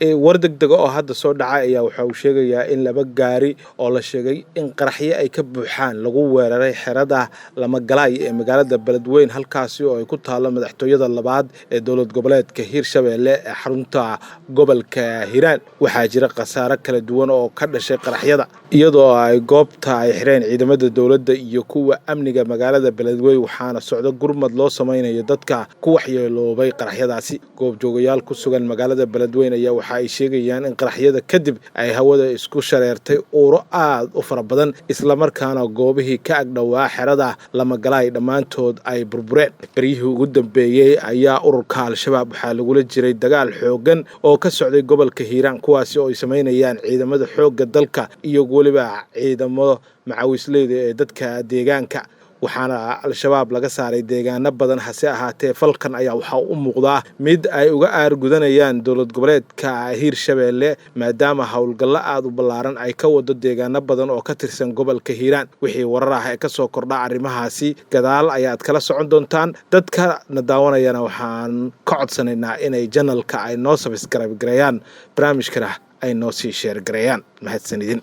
war degdeg oo hadda soo dhacay ayaa waxa uu sheegayaa in laba gaari oo la sheegay in qaraxyo ay ka buuxaan lagu weeraray xerada Lamagalaay ee magaalada Beledweyne halkaasi oo ay ku taalo madaxtooyada labaad ee dowlad goboleedka Hirshabelle ee xarunta gobolka Hiiraan. Waxaa jira khasaare kala duwan oo ka dhashay qaraxyada iyadoo ay goobta ay xireen ciidamada dowladda iyo kuwa amniga magaalada Beledweyne waxaana socdo gurmad loo samaynayo dadka ku waxyeeloobay qaraxyadaasi. Goobjoogayaal ku sugan magaalada Beledweyne ayaa waxa ay sheegayaan in qaraxyada kadib ay hawada isku shareertay uuro aad u fara badan isla markaana goobihii ka agdhawaa xerada Lamagalaay dhammaantood ay burbureen. Barihii ugu dambeeyay ayaa ururka Al-Shabaab waxaa lagula jiray dagaal xoogan oo ka socday gobolka Hiiraan kuwaasi oo ay sameynayaan ciidamada xoogga dalka iyo waliba ciidamada macawisleyda ee dadka deegaanka. waxaana Al-Shabaab laga saaray deegaano badan hase ahaatee falkan ayaa waxa u muuqdaa mid ay uga aargudanayaan dowlad goboleedka Hirshabelle maadaama hawlgallo aad u ballaaran ay ka wado deegaano badan oo ka tirsan gobolka Hiiraan. Wixii warar ah ee ka soo kordha arrimahaasi gadaal ayaad kala socon doontaan. dadka na daawanayana waxaan ka codsanaynaa inay channelka ay noo subscribe gareeyaan barnaamijkana ay noo sii share gareeyaan. mahadsanidin.